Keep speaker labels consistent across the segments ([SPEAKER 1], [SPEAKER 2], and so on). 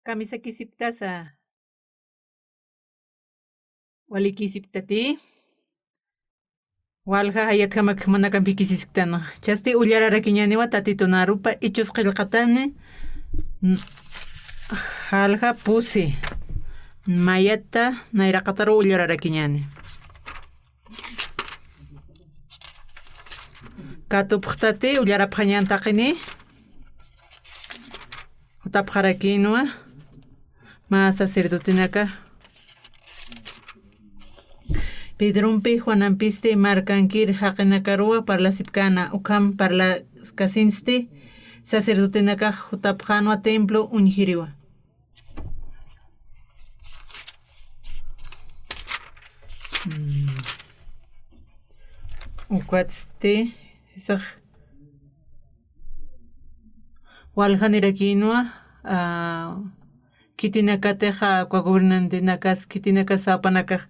[SPEAKER 1] Camisa kisiptasa. Wali kisiptati. Walha hayat kamak manakampi kisisiktana. Chasti ullarara kiñaniwa tatitunarupa ichus qillqatani. Halha pusi. Mayata nairaqataru ullarara kiñani. Katupqtati ullarapqañantaqini. Utapqarakinwa. Ma sacerdotinaka. Pedrumpi Juanampiste marcankir haqinakarua parla sipkana ukam parla kasinsti sacerdotenaka jutapjanwa templo unhiriwa. Ukwatste isaq walhanirakinwa kitinakateja kwa gobernantinakas kitinakas sapanaka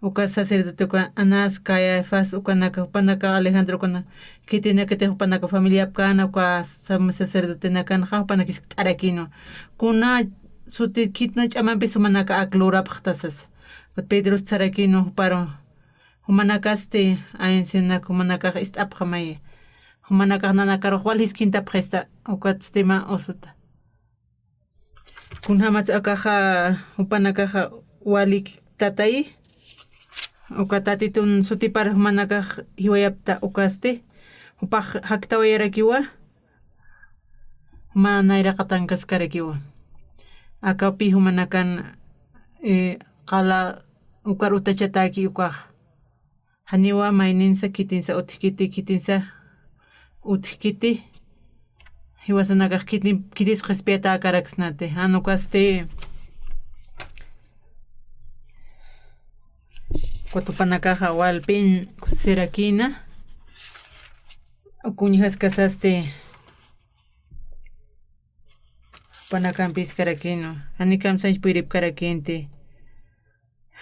[SPEAKER 1] uka sacerdote uka Anás Caifás ukanaka upanaka Alejandro kuna kitinakate upanaka familia kana uka sacerdote nakanja upanakis tarakino kuna suti kitna ch'amanpi sumanaka aklura paqtasas Pedro tarakino paro humanakaste aenciana humanaka istapqamay humanaka nanakaruq walis kinta presta uka sistema osuta kunhamat akaja upanakaja walik tatay ukatatitun sutipar manaka hiwayapta ukaste upaq haktawayarakiwa manayraqatankas karakiwa akapi humanakan qala ukar utachataki ukaq haniwa mayninsa kitinsa utkiti kitinsa utkiti hiwasanaka kitis qespeta karaksnate hanukaste Cuatupanakaja walpin serakina kuñijas casaste panakampis karakino hanikam sanch puirip karakente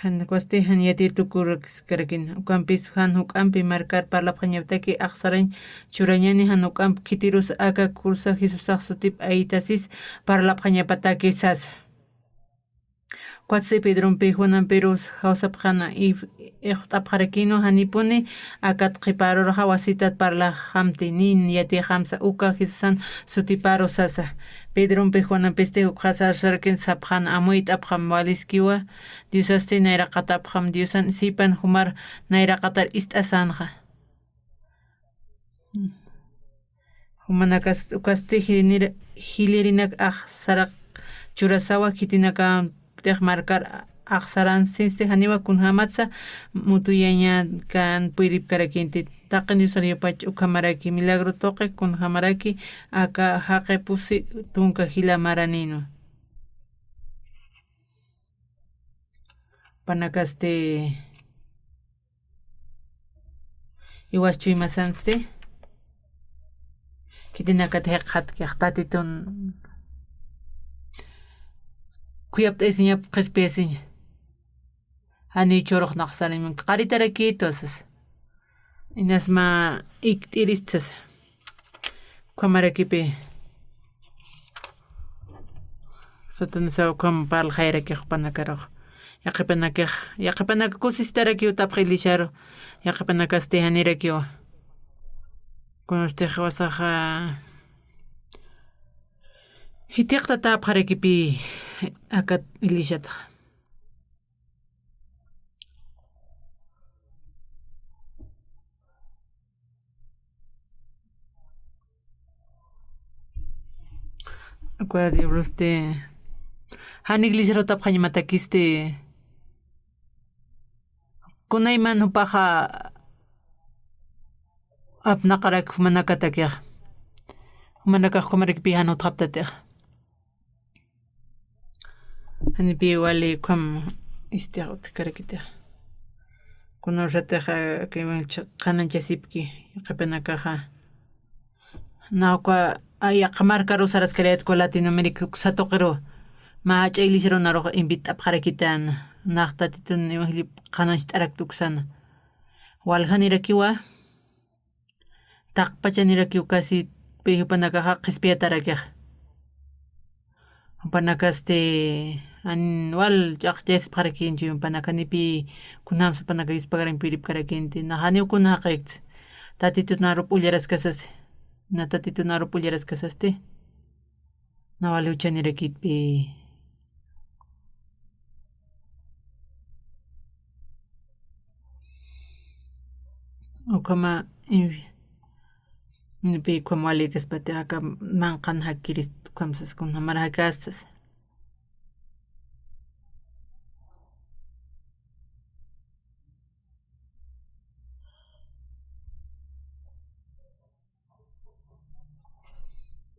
[SPEAKER 1] hankuaste haniyatir tukur karakina ukampis han hukampi marcar parlapjañaptaki aqsarañ churañani hanukam kitirus aka kursa Jesusaq sutip aitasis parlapjañapataki sas Cuatse Pedrumpi Juanamperus Hausapjana y Tapjarequino Hanipune Akat Qiparo Hawasitat Parla Hamti Nin Yati Hamsa Uka Jesusan Sutiparo Sasa Pedrumpi Juanampeste Ukasar Sarken Sapjan Amuit Abham Waliskiwa Diusaste Nairaqatapjam Diusan Sipan Humar Nairaqatar Istasanja Humanakas Ukaste Hilirinak Sarak Churasawa Kitinaka marcar aqsaran sinste haniwa kunhamatsa mutuyaña kan puirip karakinti taqin usariyapach ukamaraki milagro toqe kunhamaraki aka haqe pusi tunka hila maranino panakaste iwaschuy masanste kitinaka teqat qtatitun Kuyapta esiñap qespesiñ hani choroq naqsarimun qaritaraqitosas inasma iktiristas kamarakipi satanasa kam pal khayraki qpanakaroq yaqipanaka kusistaraki utapqilisharo yaqipanakaste hanirakiwa kunaste wasaqa hitiqta tapqarakipi akat ilishata Acuerdo usted Hanik lisharo tapqañamatakiste kunayman upaqa apnaqarak humanakatakiq humanakaq kumarikpi hanutqaptatiq Hanipi wali kam istiaqut karakita. Kuno rataja kananchasipki qapanakaja. Nauqa ayaqmar karusaras kalayat ko Latinoamérica satoqiro ma chaylisro naroq invita apqarakitan naqtatitun iwahli qanashit araktuksana. Walhanirakiwa taqpachanirakiw kasi pihupanakaja qispiatarakiq. Panakaste anual jaqtes parakinti panakanipi kunamsa panakayus pagarin pirip karakinti na haniw kunaqit tatitunarup ullaras kasas na tatitunarup ullaras kasaste na wali uchanirakitpi ukama nipi kwamwali kaspati haka manqan hakiris kwamsas kunamara hakasas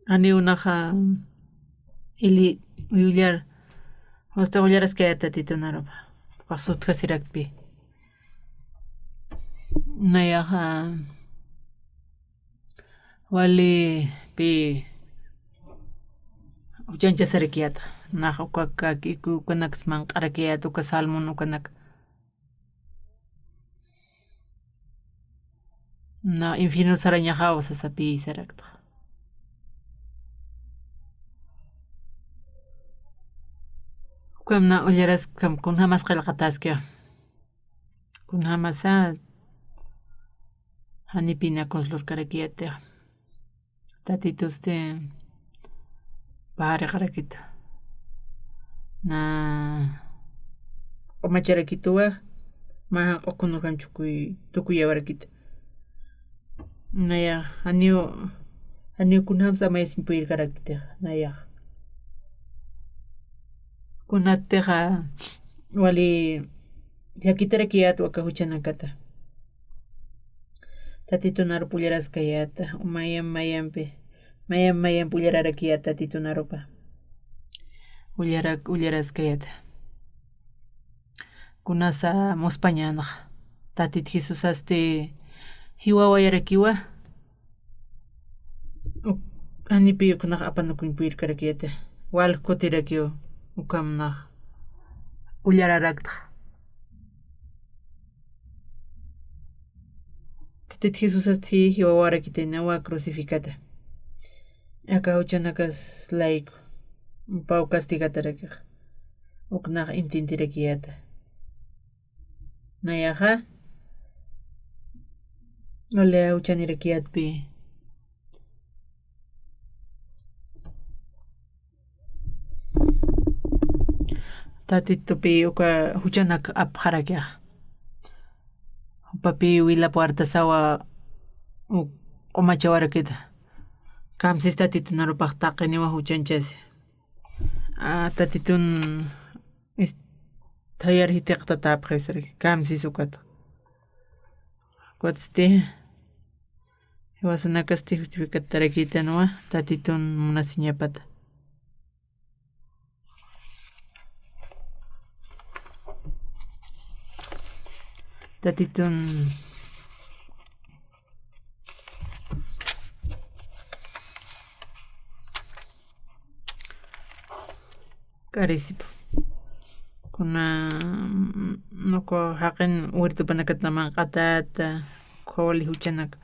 [SPEAKER 1] ani unaqa ili uyullar hasta ullaras kayata titunarup qasutka sirakpi nayaqa wali pi uchancha sarakiyata naqa ukaka kiku ukanak manq'arakiyata uka salmon ukanak na infierno sarañaqa sasapi sarakta ukamna ullaras kam kunhamas qillqatasqa kunhamasa hanipina konslur karakiyata tatituste bahari qarakita na omacharakituwa maha qokunukan tukuyawarakita naya aniu kunhamsa maysin puir karakita naya kunatteqa wali llakitarakiyata waka huchanakata tatitunarup ullarasqayata mayan ullararakiyata tatitunarupa ullarasqayata kunasa muspañanaq tatit Jesusaste hiwawayarakiwa anipi ukunaqa apanukun puir karakiyata wal kutirakiwa ukamnaq ullararakta tit Jesusaste hiwawarakitaynawa crucificata aka huchanakas laico pau castigatarakaq uknaqa imtintirakiyata nayaqa ole huchanirakiyatpi tatitupi uka huchanak apqarakiqa papi wilapu artasawa qomachawarakita kamsis tatitunarupaq taqiniwa huchanchas tatitun tayar hitiqta tapqaysarki kamsis ukata kuatiste hiwasanakaste justificatarakitanuwa tatitun munasiñapata tatitun karisipu kuna nuko haqin wirtupanakata manqatata khawali huchanak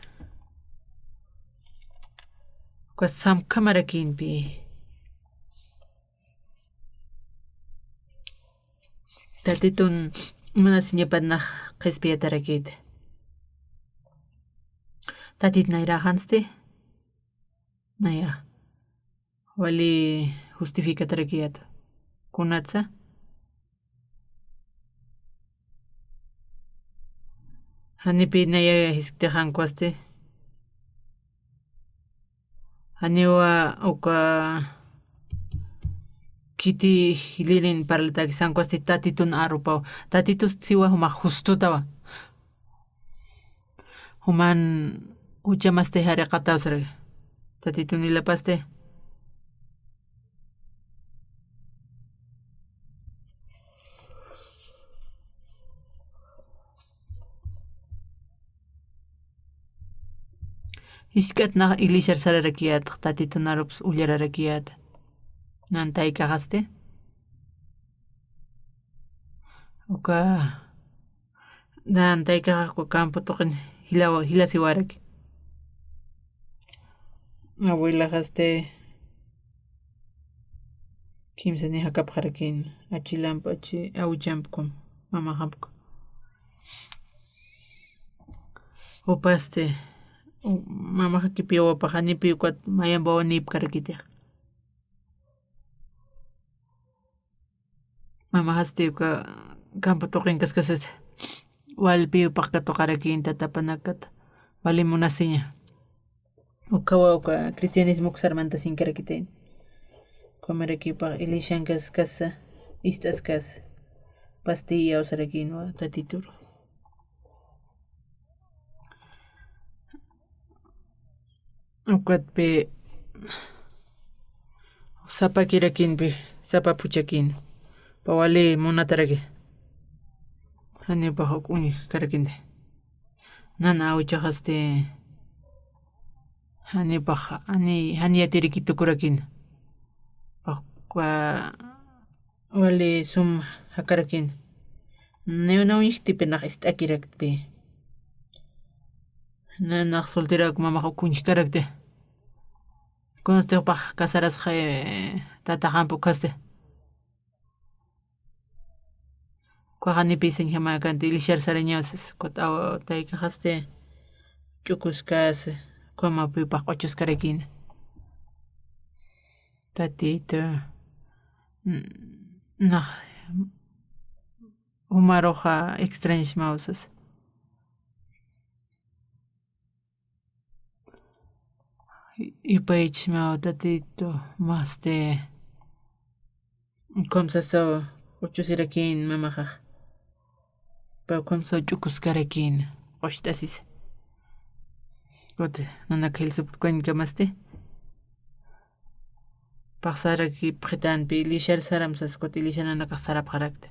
[SPEAKER 1] kwa samkamarakinpi tatitun munasiñapanaq qhispiyatarakita tatit nayraqanste naya wali justificatarakiyata kunatsa hanipi naya hiskteqankuaste haniwa uka kiti lirin parlatakisankuaste tatitun arupaw tatitus tsiwa huma justutawa human uchamaste hariqatawsarqa tatitun ilapaste Ishkatnaqa iglesiar sararakiyata tatitunarupas ullararakiyata nantaykaqaste uka nantaykaqa campo tuqin hilasiwaraki abuelaqaste kimsa ni hakapqarakin achilampa achi awchampkum mama hapku upaste mama hakipi wapa hanipi kwat mayamba wanip karakita mama haste ka campo toqin kaskasas walpi upaqqa toqarakin tatapanakat wali munasiña ukawa uka cristianismo kusarmanta sinkarakitain comerekipa ilishankas kasa istaskas pastilla usarakinwa tatituro ukatpi sapa kirakinpi sapa puchakin pawali munataraki hani bahok uni karakinde nana awchahaste hani baha hani atirikito kurakin pakwa wali sum hakarakin neuna unishtipi nak istakirakpi nana solterak mama kunch karakte Conste pa casaras tata hampo kaste. Kuahani pisen hama kanti ilishar sareñoses kota taika haste chukus kas como pipa ochos karekin. Tatita nah umaroja extraños mausas. Y paich mao tatito más de como se so ochos irakin mamaja pero como so chukus karekin ochtasis gote nana kel sup coin kamaste pasar aquí pretan pi lishar saram sas cotilishana na kasara parakte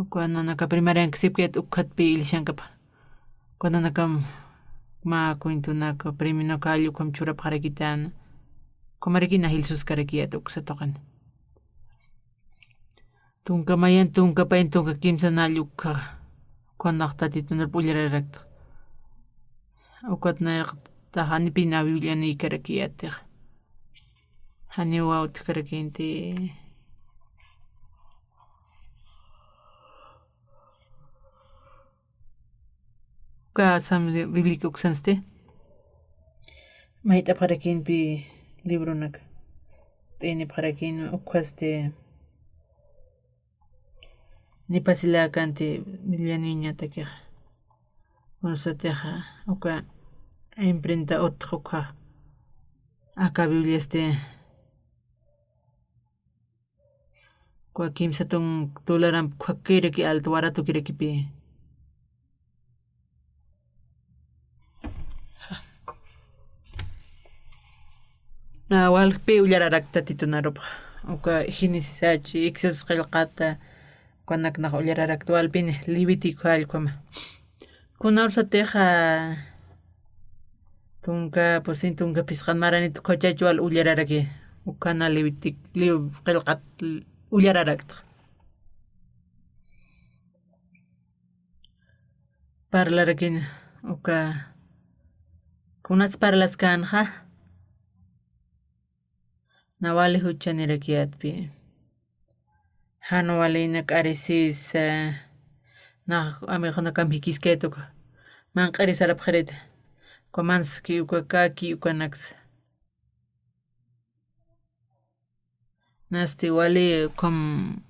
[SPEAKER 1] cuando nana ka primera en sipket ukhat pi ilishan kapa cuando nana kam ma kuintunaka primino kallu kom chura parakitan komarikina hilsus karakiat uksatokan tunka mayan tunka pain tunka kimsa naluka konaqtati tunar pulirarak ukatna tahani pina viuliani karakiat hani waut karakinti sam bíblico uxanste maita parakin pi libro nak tiene parakin ukhaste ni pasila kanti milianiña take unsateja uka imprenta otjoka acá biblia este kwa kimsa tung tularam khakire ki altwara tu kire ki pi wal pe ullararak tatitunarup uka hinisisachi exos qilqata kuanak na ullararak tualpin libitico alkoma kunar sateja tunka posin tunka pisqan marani tukochachual ullararaki ukana libitik lib qilqat ullararak parlarakin uka kunas parlas kanja nawali huchanirakiatpi hanwali nakarisis na amejona kamhikisketuk man qarisarap kharit komanski ukakaki ukanax nasti wali kom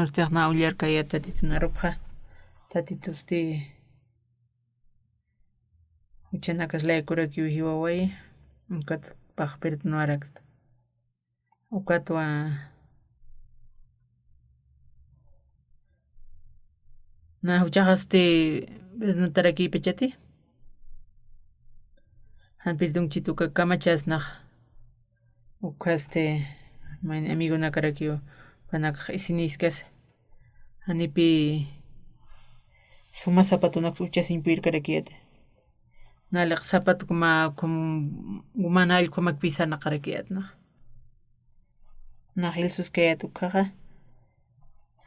[SPEAKER 1] sterna uliar kayata titnaropha tatitusti uchanakas la kuraki hiwawai ukat pahpirt nuaraxt ukatwa na uchahaste nutaraki pechati han pirdung chituka kamachas na ukaste mein amigo nakarakio panak isiniskas hanipi suma zapatunak uchasinpir karakiate nalaq zapato kuma gumanal kuma pisa na karakiat na hilsus kayat ukaha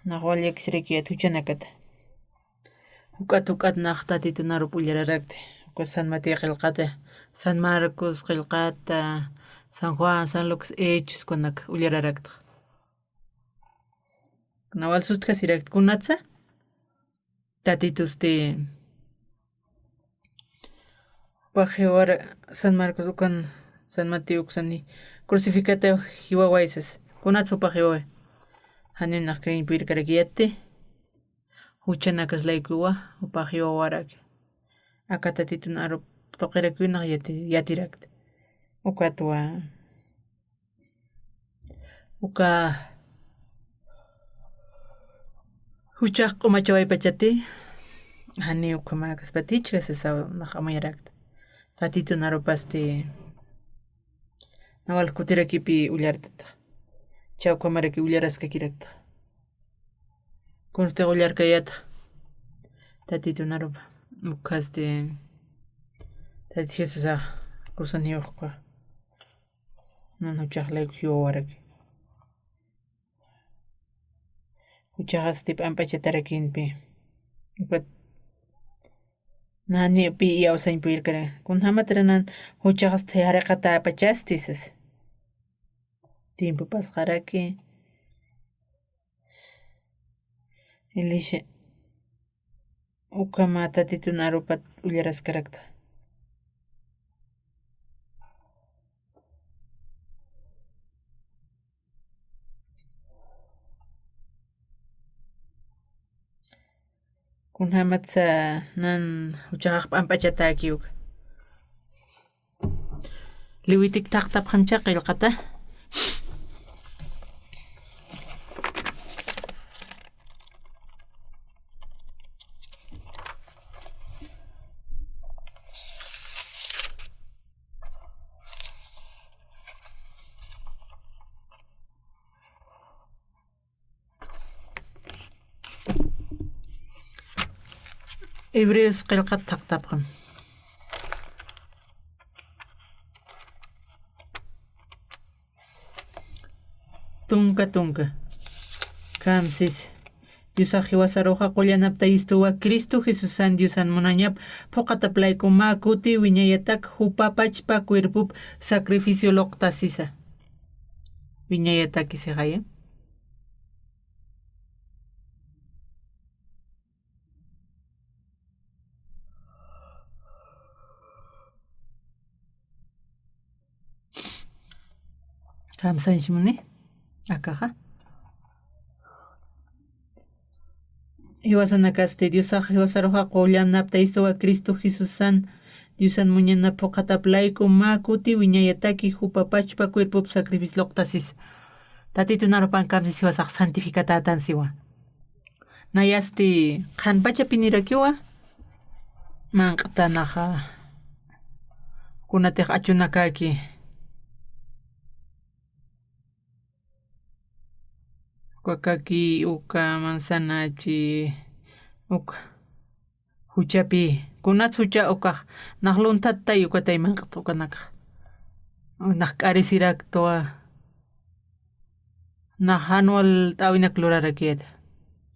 [SPEAKER 1] na walyak sirakiat uchanakat ukat naqtati tunarup ullararakte uka San Mateo qilqata San Marcos qilqata San Juan, San Lucas, Hechos, kunak ullararakta. Nawal sustka sirakt kunatsa. Tatitus de Pajewara San Marcos ukan San Mateo kusani crucificateo hiwawaises. Kunatsu pajewe. Hanin nakrin pirkarakiyate. Huchanakas laikuwa upajewa warak. Akatatitun aro toqerakunak yatirakt. Ukatwa uka huchaq q'umachaway pachati hani ukamakas patichkas esa naqamayarakt. Tatitun aropaste nawal kutirakipi ullartata. Chawkamaraki ullaraska kirakta. Kunste ullarkayata. Tatitun aropa ukaste Tati Jesus kusaniyuqqa. Huchaqlayku hiwawaraki. Huchaqasti p'ampachatarakinpi. Upat nani pi yawsaynpi irkara. Kunhamataranan huchaqasti haraqata apachastisas. Tiempo pasqaraki. Ilisha ukama tatitun arupat ullaraskaraqta. Kunhamatsa nan huchaqaq p'ampachata kiyuk. Liwitik taqtap qamcha qillqata. Hebreos qillqat taqtapqam. Tunka. Kamsis. Diosaq hiwasaruqa qullanapta istuwa Cristo Jesusan Diosan munañap puqataplayku kuti wiñayatak hupapachpa cuerpup sacrificio loqtasisa. Wiñayatak isihaya. Kamsanshimuni akaja. Hiwasanakaste Diosaq hiwasaruqa qullanapta istuwa Cristo Jesusan Diosan muñana puqataplayku kuti wiñayataki hupapachpa cuerpup sacrificio loqtasis. Tatitunarupan kamsis hiwasaq santificatatan siwa. Nayasti qanpacha pinirakiwa manqtanaqa kunatiq achunakaki. Wakaki uka manzanachi uka huchapi kunat hucha uka naqluntata yukatay manqat ukanaka naqk'arisirak toa anual t'awinak lurarakieta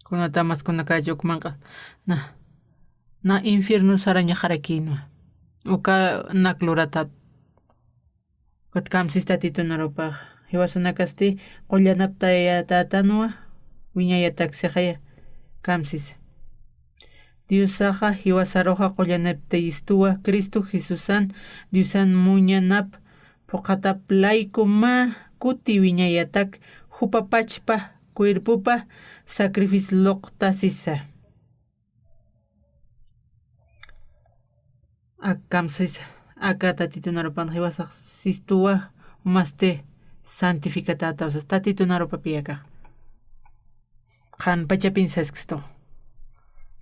[SPEAKER 1] kunatamas kunakachi ukmanqa na infierno saraña qarakinwa uka naqluratat katkamsista titunaropaq hiwasanakasti qullanapta tatanwa wiñayatak siqaya kamsis. Diosaqa hiwasaruqa qullanapta istuwa Cristo Jesusan Diosan muñanap puqataplayku kuti wiñayatak hupapachpa cuerpupa sacrificio loqtasisa. Akamsis akata titunarupan hiwasaq sistuwa maste santificatata usas tatitunarupa piyaka. Qan pachapin sasksto.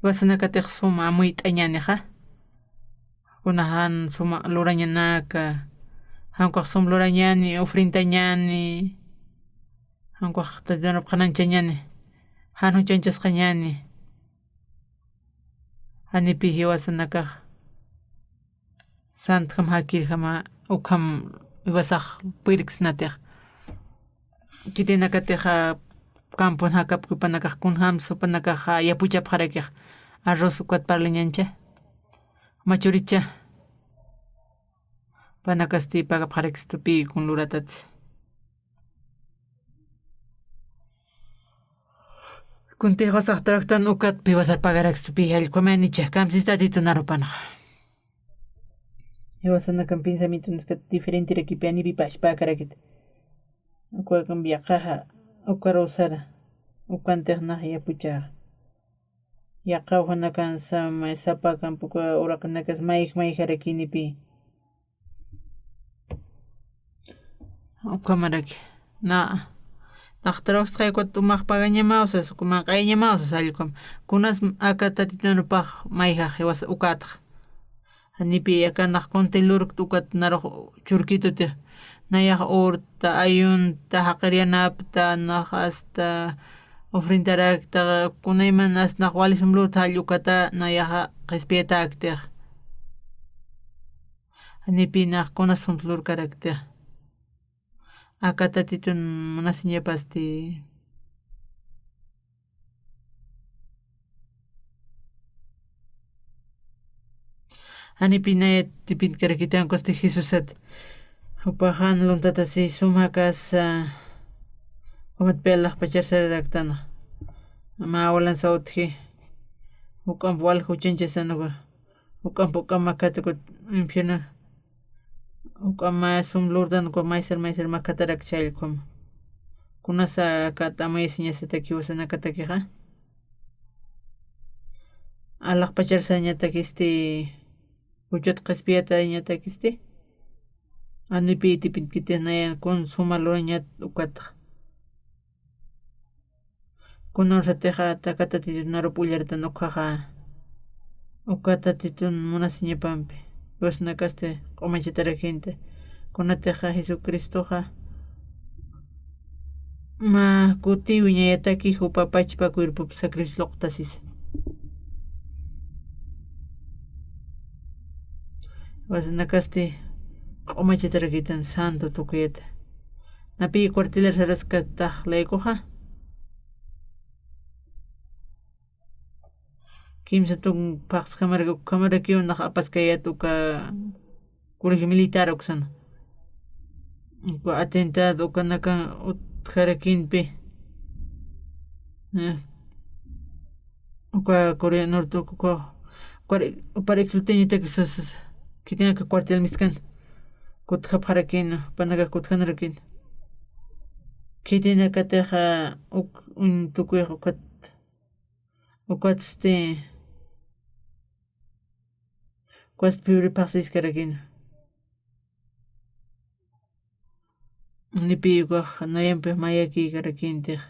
[SPEAKER 1] Wasanakatiq suma amuy t'añaniqa. Kunahan suma lurañanaka. Hankuaq sum lurañani ofrintañani. Hankuaq tatitunarupa qananchañani. Hanu chanchasqañani. Hanipi hiwasanakaq. Santkam hakirkama ukham iwasaq puirksnatiq. Kitinakatiqa kampun hakapkupanakaq kunham supanakaq yapuchapqarakiq arroz ukwat parlañancha machuricha Panakasti pagapqarikstupi kunluratatsi. Kuntiqa saqtaraqtan uqatpi wasarpaqaraqstupi allqumanichaq kamsistatitu narupanaq. Yawasanakan pensamiento diferente rakipi anipi pashpaqarakit. Uqakan viaqaqa uqarusara uqantiqnaq yapuchaqa. Yaqawhanakan samay sapakan puka uraqanakas mayq harakinipi. Uqamaraki na Naqtarawas qaykut umaqpagañamausas kumaqayñamausas allqum kunas akatatitunupaq mayqa hiwas uqataq anipi yakanaq kuntiluruk uqat naruq churkituti nayaq urta ayunta haqiryanapta naq hasta ofrendarakta kunaymanas naq walisumluta hallukata nayaqa qhispiyataqtiq anipi naq kunas suntlurkaraktiq akatatitun munasiñapasti anipinaya tipinkarakita kosti Jesusat upahan luntatasi sumakas umatpelaq pachasaraktana ama awalan sautji ukamp walhuchanchasanuga ukamp makatagut infierno ukama sumlurdan ko maisar makatarak chaylkum kunasa katamay siñasataki wasanakatakiqa alaq pacharsañatakisti uchut qhispiyata ñatakisti anipi tipinkitinayan kun sumalurañat uqataq kunarsatiqa takatatitun narupullartan uqaqa uqatatitun munasiñapampi Diosnakaste q'umachitarakinte kunatiqa Jesucristoqa ma kutiwi ñayataki upapachpa cuerpopi sacrificio luqtasis Diosnakaste q'umachitarakitan santo tukuyata napi cuartelar saraskataq laykuqa kimsa tun paqs kamarakiwan naq apaskayat uka colegio militar uksana uka atentado ukanakan utqarakinpi uka Corea Norte uka para excluteñita kisas kitinaka cuartel miskan kutqapqarakin panaka kutqanarakin kitinaka teqa tukuyqa uqatste Quest puripasis karakin. Nipi yuqaq nayampi mayaki karakintiq.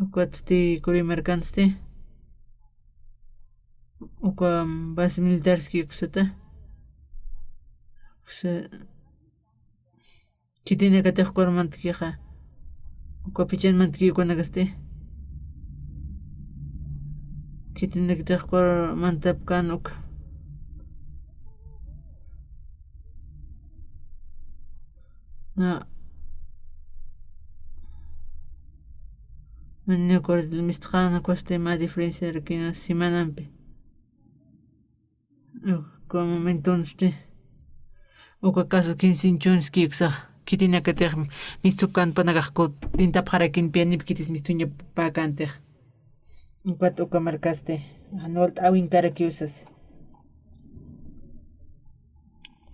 [SPEAKER 1] Uqatsti kurimarkansti. Uqa base militarski uqsata. Uqa kitina katiq kuarmantikiqa. Uqa pichanmantiki uqanakasti. Kitina katiq kuarmantapkan uqa. من يقول المستقانة كوستي ما diferencia ركينا سيمانامبي como mentonste o caso kim sinchonski uxa kitina kater mistukan panagakko tinta parakin pianip kitis mistunya pakante en cuanto que marcaste anolt awin karaki usas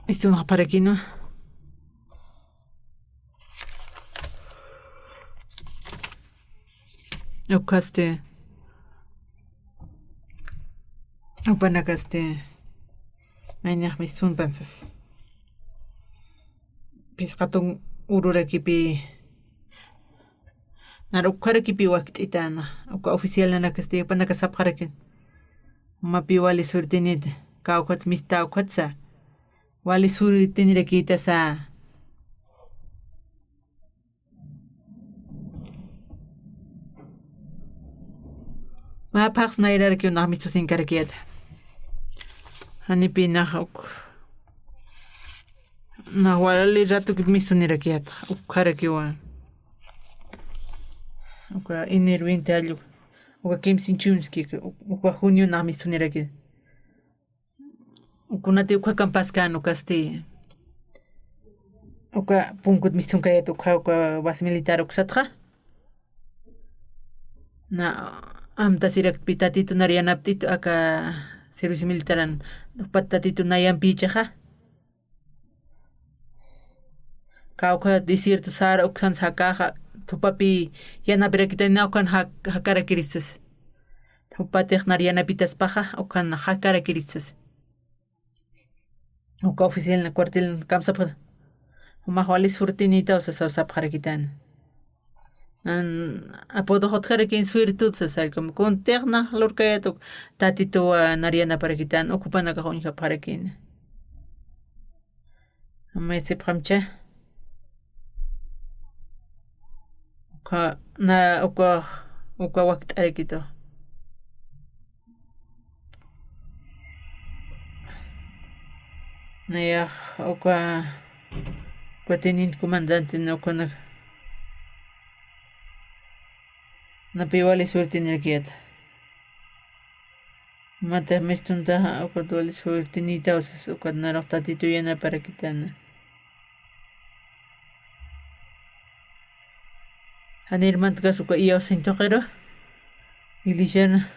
[SPEAKER 1] esto no para aquí no Okaste Upanakaste Mañah mistun pansas Pisqatun ururakipi Narukarakipi waqt'itana uka oficial nanakaste upanakasapqarakin Mapi wali surtinit kawqats mista uqatsa wali surtinirakitasa Ma pax nairarki unaq mistu sinkarakiyata. Hanipi naq wali rato mistu nirakiyata. Ukarakiwan. Uka enero 20 año. Uka kim sinchunski. Uka junio naq mistu nirakiyata. ukunati ukakan paskano kasti uka punkut mistun kayat uka base militar uksatqa na amta sirak pitatitu narianaptitu aka servicio militaran patatitu nayan pichaja kauka desierto sara ukhan sakaja tupapi yanapirakitan ukan hakara kirisas tupatej narianapitas paja ukan hakara kirisas uka oficial na cuartel kamsapad umahwali surtinita usasap harakitan apodo hotjarakin suirtud sasal como con terna lorkayatuk tatito nariana parakitan okupana kajonja parakin amese pramcha uka wakt arekito naya uka teniente comandante no con napiwali suerte nirkiata mata mestunta uka duali suerte nita usas uka naroktatito yana para kitana Hanirmantas uka iya usaintoqero ilishana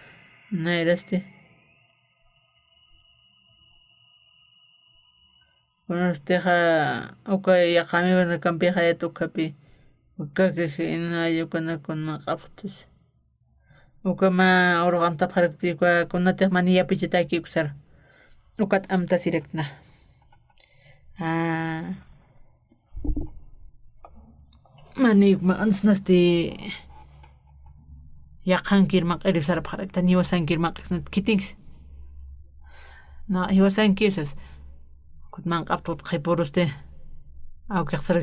[SPEAKER 1] nairaste unasteja uka yaqami wana kampiqa yatukapi uka ina yukana kuna qaptas uka ma orqamta pharakpi uka kunatej maniya pichitaki uksar ukat amta sirekna mani ma ansnasti yaqankir maq'irip sarapharakta niwasankir maq'isnat kitings na iwasankisas kutman qaptut qhipuruste awqiqsar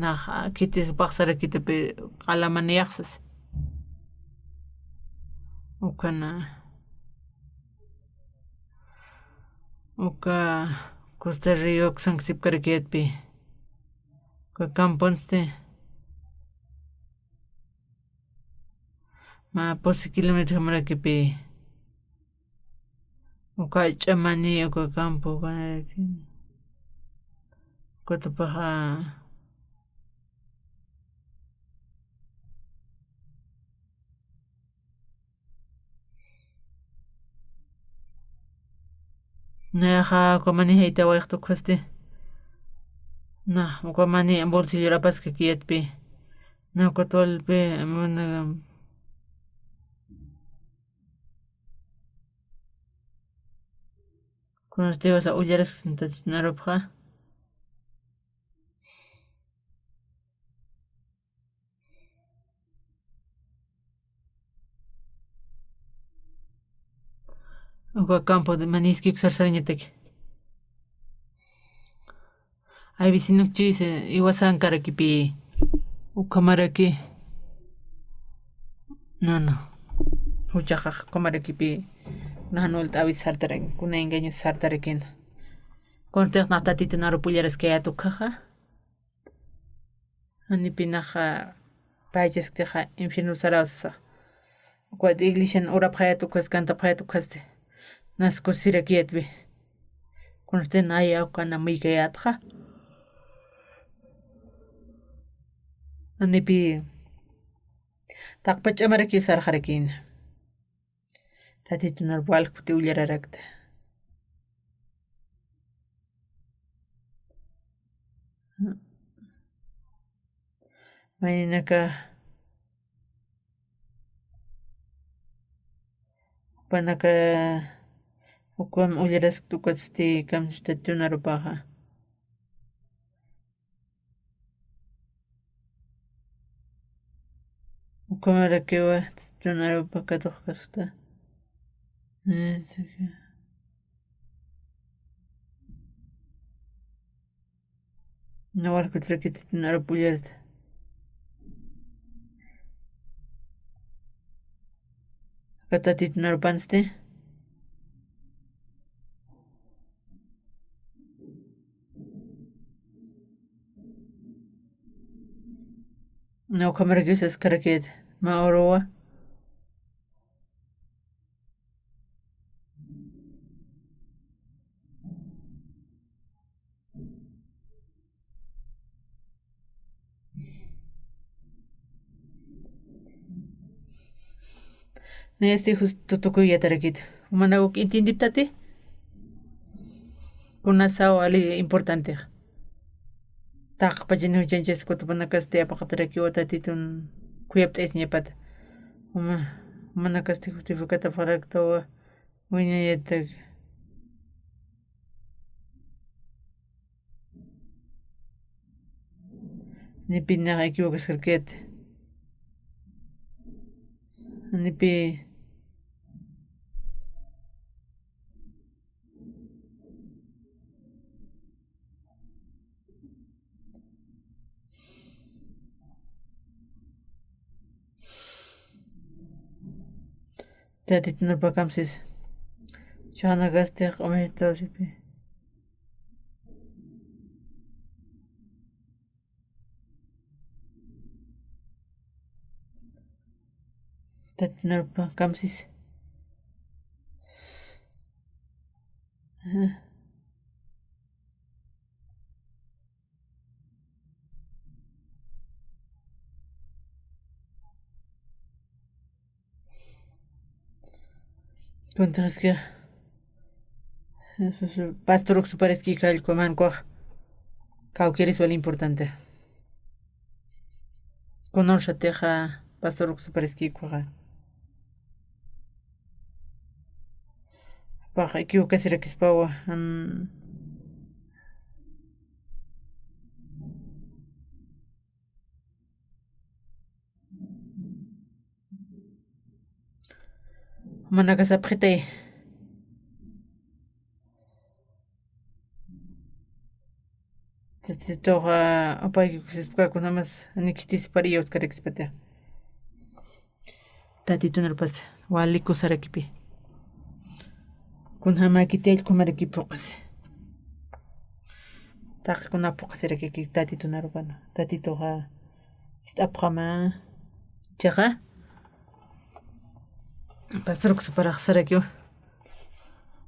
[SPEAKER 1] na kitis paqsara kitapi qalamaniyaqsas ukana uka Costa Río sanksipkarketpi uka camponste ma posi kilómetro marakipi uka ch'amani uka campo kutupaqa naja ukamani hayta wayqtuqasti na ukamani bolsillo rapaska kiyatpi na kutolpi mana kunastewasa ullarisqta narupqa uka campo de maniski uksarsañataki ay vicinukchis iwasankarakipi ukamaraki no huchaqaq kamarakipi nahanol t'awi sartaran kuna engaño sartarakina konteq naqtatito narupullarasqayatuqaqa anipinaqa paychasktiqa infierno sarawsaq uka iglesia urapqayatuqas kantapqayatuqasti nasco sirakiyatpi kunste naya ukana miykayatqa anipi taqpa ch'amaraki sarqarakina tatito narwalkuti ullararakta maynaka panaka ukam ullarask tukatsti kamsta tunarupaqa ukamarakiwa tunarupa katuqkasta nawarkutrakita tunarupa ullarata katatito narupanste no kamarakiwsas karaketa ma orowa Este justo tocó ya tarakit. Manago intindiptate. Kuna sao ali importante. Tak pajino changes ko to panakaste apakataraki wata titun kuyap tais niya pat. Manakaste justificata faraktawa. Winya yatag. Ni pinaka equivocas karket. Ni pi tatitun pakamsis. Chana gaste omehta sipi. Tatitun pakamsis. Contas que pastor que parece que el coman cuaj. Cau quieres vale importante. Conoce teja pastor que parece que cuaja. Paja equivoca si que spawa. Managas apretei. Toja apa que se explica con nada más aniquitis parillos que expete. Tatito no pasa. Wali kusara kipi. Kun hama kitel comer equipo casi. Tak kun apo kasi que tatito no rupano. Tatito ha. Está prama. Chega. Pastor que para xara kyo.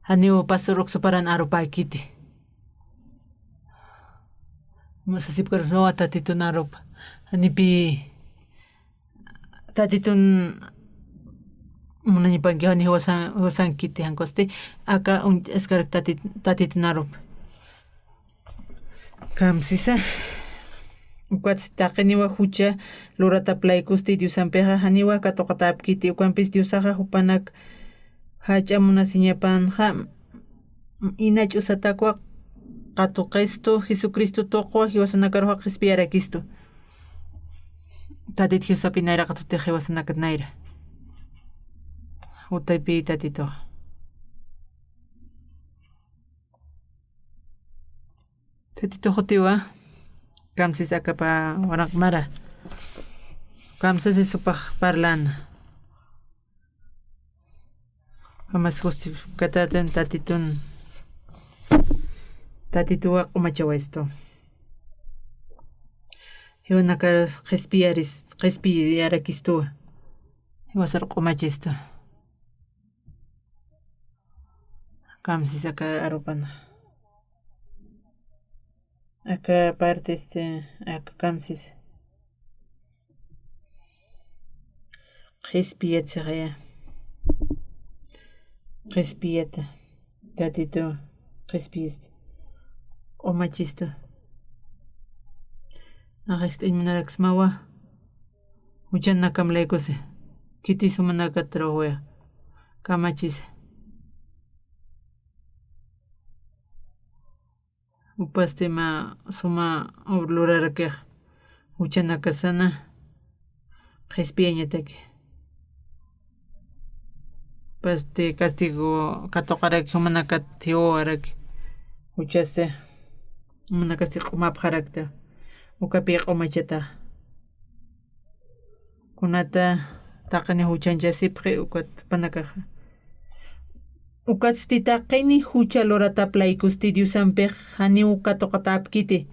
[SPEAKER 1] Aniu pastor que para arupa kiti. Masasip ko no tatito na rupa. Anipi tatitun muna ni pagyo ni hosan kiti hankoste aka eskar tatito na rupa. Kamsisa. Kuat takeniwa hucha lorata plaikusti diusampeja haniwa katokatap kiti ukampis diusaja hupanak hachamuna siñapan ha inach usatakwa katukesto Jesucristo tokwa hiwasanakaroja respiara kisto tatit hiusapinaira katute hiwasanakatnaira utaypi tatito hotiwa Kamsis akapa warak mara. Kamsis es supah parlana. Kamas justificataten tatitun. Tatitua kumachawa esto. Hiwanaka respiara kistua. Hiwasar kumachisto. Kamsis aka arupana. Acá parte acá camsis. Respiete. Respiete. Tatito. Respieste. O machisto. Arreste inmunarax mawa. Uchan nakam lekose. Kiti sumanaka trohuea. Kamachis. Upaste ma suma oblurara que uchana casana respiñateke paste castigo catokara que manaka tio arak uchaste manakasti map harakta ukapi omacheta kunata taqani huchancha sipre ukat panakaja Ukatstita qini hucha lorata plaikusti diusampej hani ukatokatap kiti.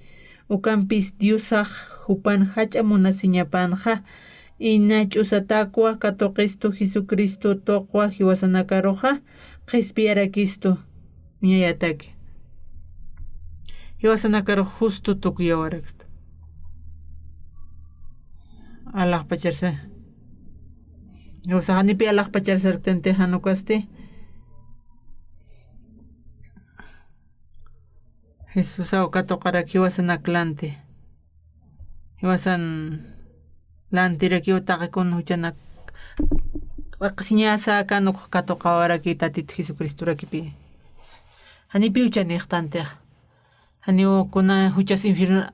[SPEAKER 1] Ukampis diusaj hupan hachamuna siñapanja. Inach usatakwa katoqisto Jesucristo tokwa hiwasanakaroja. Qispiara kisto. Ñayatake. Hiwasanakaro justo tukuyawaraksta. Allah pacharse. Usa hanipi alaq pachar sartente hanukaste. Jesús aukato qaraki wasan aklante. Wasan lantiraki utaqikun huchanak qaqsiñasa kanuk kato qawaraki tatit Jesucristo rakipi. Hanipi uchaniqtante. Haniu kuna huchas infierno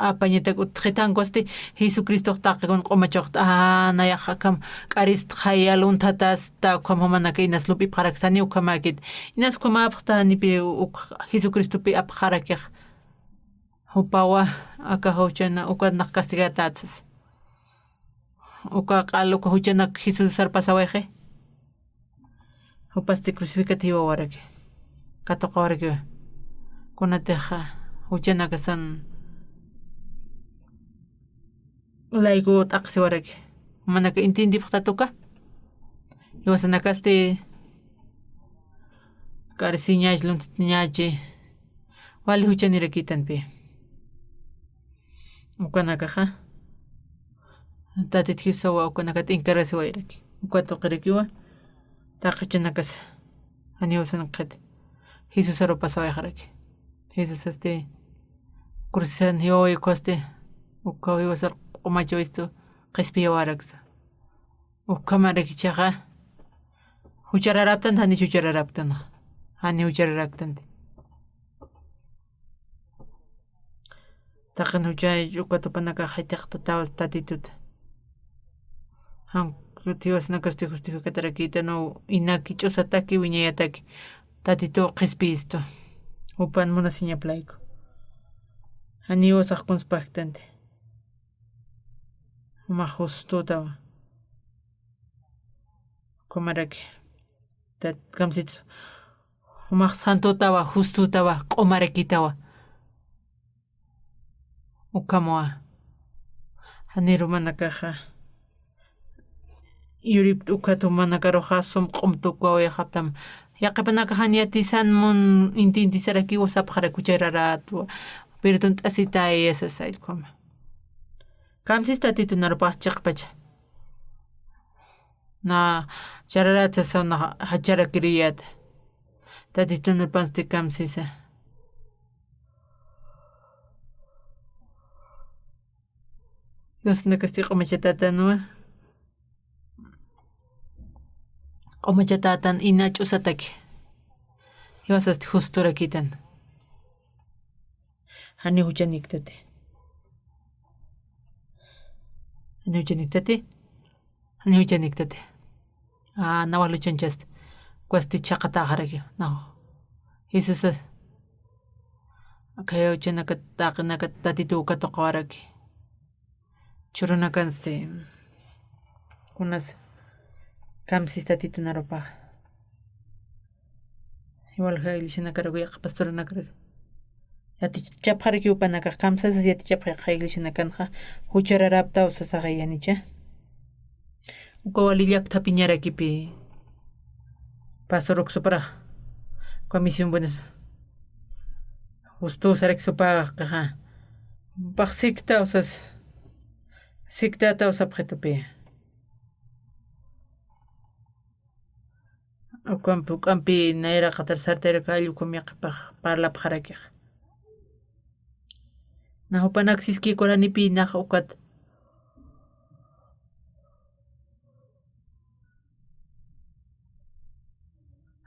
[SPEAKER 1] apañetak utqitan kosti Jesucristo taqikun qomachoq nayaqakam qaris khayalun tatas ta qamamana inas lupi qaraksani ukamakit inas qamapqta hanipi Jesucristo pi apqarakiq hupawa aka huchana ukanaq castigatatsas uka qaluka huchanak Jesus sarpasaweje hupasti crucificativo waraki katoqa waraki kunateja huchanaka san laigo taqsi waraki manaka intindi pqtatuka iwasanakaste karsiñash luntñachi wali huchanirakitanpi ukanakaja tatit hisawa ukanaka tinkarasi wayraki ukatu qirikiwa taqichanakas aniwasan qet Jesus aro pasawayjaraki Jesus crucisan hiyoy koste uka hiwasar qomacho esto qespiya waraksa ukamaraki huchararaptan hani huchararaptan hani huchararaktan taqan huchay ukatupanaka haytiqta tawas tatitut han kutiwasnakaste justificatarakita no inaki ch'usataki wiñayataki tatito qespisto upan munasiñaplayku hani wasaqkunspaqtante uma justuta komaraki tat kamsitsu uma santotawa justutawa qomarakitawa ukamoa haniru manakaja yurip ukatu manakaroja som qomtukwa yaqaptam yaqapanaka haniatisan mun intintisaraki wasapqara kuchararatu pero tuntasita esas aykoma kamsista titunarpaq chiqpacha na chararata sana hacharakiriyata tatitunarpasti kamsisa yosnakasti qomachatatanuwa qomachatatan ina ch'usataki yosasti justurakitan hani huchaniktate hani huchaniktate nawaq luchanchas kwasti chaqata qaraki naw Jesus kayo chanaka taqnaka tatitu katoqwaraki churunakanste kunas kamsis tatitunarupaq igual iglesia pastoranakaraq yatichapqaraki upanaka kamsasas yatichapqa iglesianakanja huchararapta usasaqa yanicha uka walillaqta piñarakipi pasoruqsuparaq comisión buenas justo sareksuparaq kaja paqsikta usas siktata usapqitupi ukampi naira qatar sartera allqu miqipaq parlapqarakiq nahupanak siskikuranipi naq ukat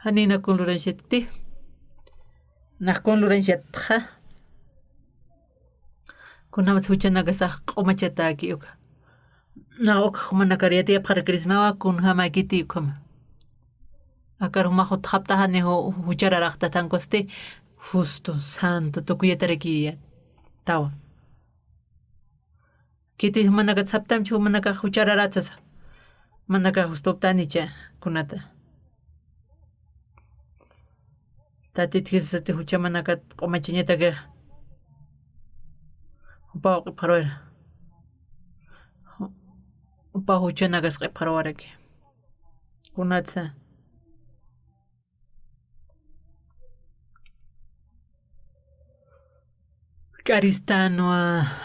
[SPEAKER 1] hanina kunluranchikti naq kunluranchikqa kunamas huchanakasaq q'umachataki uka na uka humanakariyati apqarakrismawa kun hamakiti ukama akar humaqut haptahani huchararaqta tankosti justo santo tukuyatarakiya tawa kiti humanaka saptamchi humanaka huchararatsas manaka justoptanicha kunata tatit Jesusati huchamanaka q'umachiñataka upa q'ipharuwara upa huchanakas q'ipharuwaraki kunatsa Karistano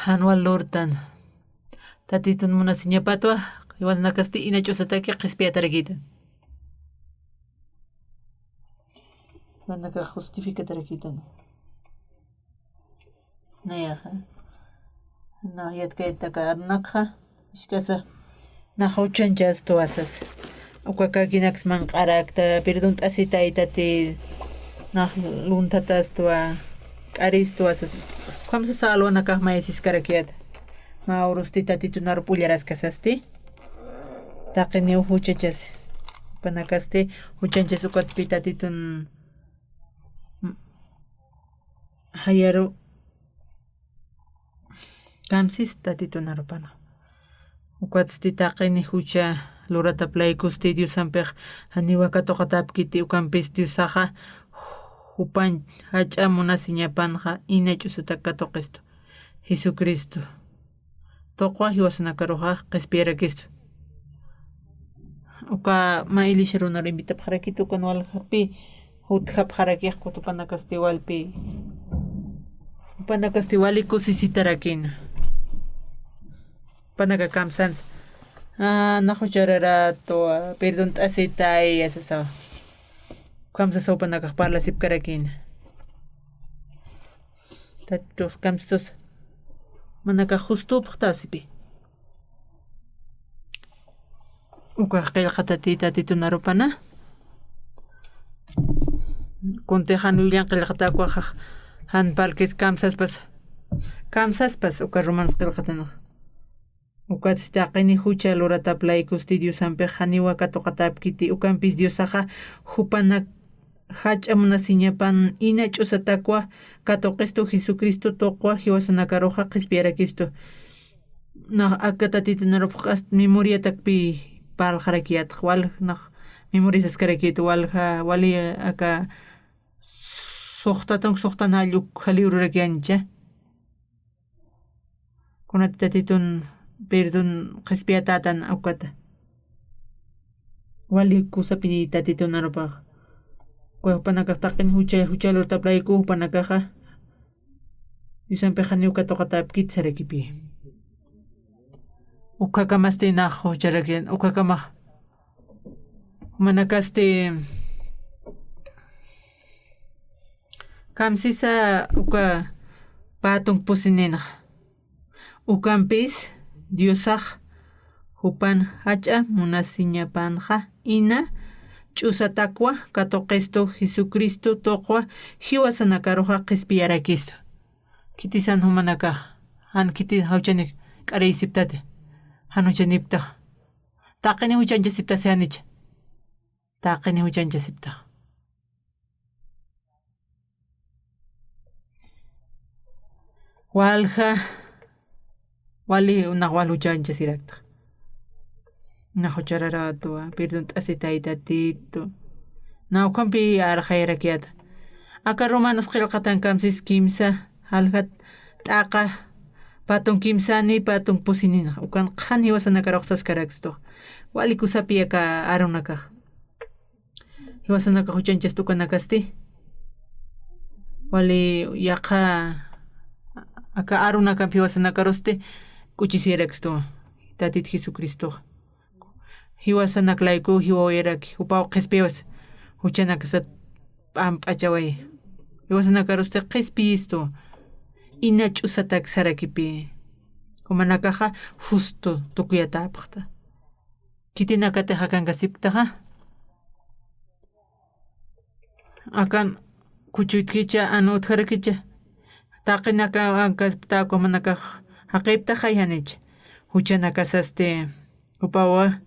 [SPEAKER 1] anual lortan tatitun munasiñapatwa hiwasanakasti inachusataki qhispiyatarakita. Manaka justificatarakita. Nayaja. Na yatkaytaka arnaqha ishkasa na huchanchas tuasas. Ukakakinax manqarakta perdón t'asita itati na luntatas tua qaris tuasas. Kamsa salwana kah maesis karakiata. Ma urustita titunar pullaras kasasti. Taqini huchachas. Panakaste huchanchas ukatpita titun hayaru kamsis tatitunar pana. Ukatsti taqini hucha lurata playkus tidius sampeh haniwaka toqatapkiti ukampis diusaja hupan hacha munasiñapanja inachusataka toqistu Jesucristo toqwa hiwasanakaroja qespiarakistu uka mailisha runar invitapqarakitu kanwalhapi huthapqarakiq kutupanakastiwalpi panakastiwali kusisitarakina panaka kamsans nahucharara to perdón t'asitay asasa kamsa sopanakaq parlasipkarakina tatos kamstos manaka justupaq tasipi uka qillqatatita titunarupana kuntejan william qillqatakuaq han parques kamsaspas uka romanos qillqatanaq Ukats taqini hucha lurata playkus tidius sampeh haniwaka toqatapkiti ukampis diosaja hupanak hacha munasiñapan inach'usatakwa katoqistu Jesucristo toqwa hiwasanakaroja qhispiyarakistu na akatatitunarupaq memoriatakpi paralqarakiyataq wal naq memoriasasqarakitu walja wali aka suqtanalluk halirurakiancha kunatatitun perdón qhispiyatatan awkata wali kusapi tatitunaropaq kupanakaq taqin hucha lurtaplayku panakaqa yusanpiqa niwka toqatapkit sarakipi ukakamastinaq hucharakian ukakamaq manakaste kamsisa uka patung pusininaq ukampis Diosaj hupan hacha munasiñapanja ina ch'usatakwa katoqistu Jesucristo toqwa hiwasanakaroja qhispiyarakistu kitisan humanaka han kiti hawchanik q'araysiptate hanuchaniptaq taqini huchanchasipta seanicha taqini huchanchasiptaq walja wali una waluchancha sirakta na hucharara to perdón t'asitayta tito na ukampi arjayrakiata aka romanos qillqatan kamsis kimsa halhat t'aqa patun kimsani patun pusinina ukan qhan hiwasanakaroq saskaraqsto wali kusapi aka arunaka hiwasanaka huchanchas tukanakasti wali yaqa aka arunaka hiwasanakaroste kuchisieraksto tatit Jesucristo hiwasanaklayku hiwawayraki upaw qhispiwas huchanakasat p'amp'achaway hiwasanakaroste qhispisto inach'usatak sarakipi kumanakaqa justo tukuyatapaqta kitinakatiqa kankasiptaqa akan kuchuytkicha anutqarakicha taqinaka ankasptaqa manakaq haqiptaqa yanich huchanakasaste upawa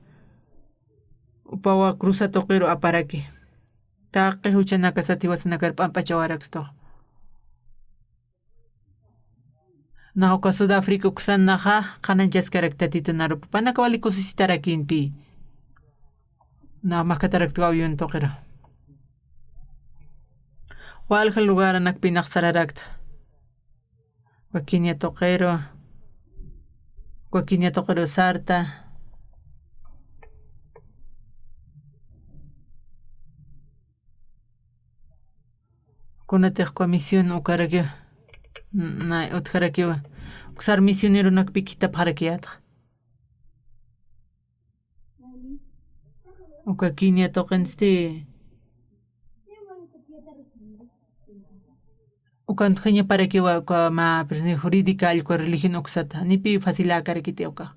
[SPEAKER 1] cruza toqiro aparaki taqi huchanakasati hiwasanakar p'amp'achawaraqsto nahuka Sudafrica uksanaqa qananchaskaraqta titunarupa panaka wali kusisitarakinpi na maqkataraktu awyun toqiro walja lugar anakpinaq sararakta wakinia toqiro sarta kunatiq comisión ukaraki na utqaraki uksar misionero nakpi kitapqarakiyataq uka kinia toqenste ukan khanya para que wa ma persona jurídica al religión oxata ni pi facila kare kite uka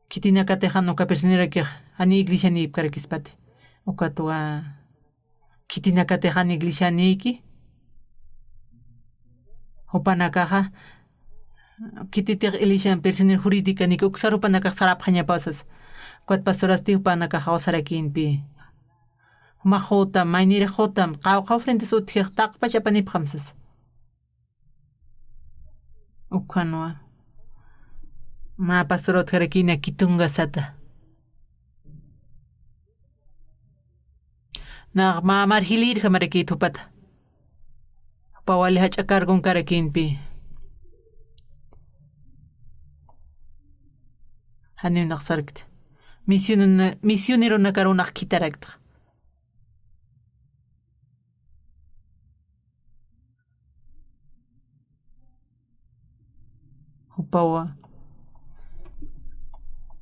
[SPEAKER 1] kitina katejan uka persona que ani iglesia ni kare kispate uka tua kitina katejan iglesia ni ki hopanakaja kititir elishan persona jurídica ni uksaru panaka sarap khanya pasas kuat pastoras tiu panaka hausarakin pi Mahota, mainire hotam, kau frente su tak pacha panip hamsas. Ukanwa. Ma pastorot harakina kitunga sata. Na ma marhilir hamaraki tupata. Pawali hachakar con karakin pi. Hanin naksarkt. Misionero nakarunak kitarakt. Upawa.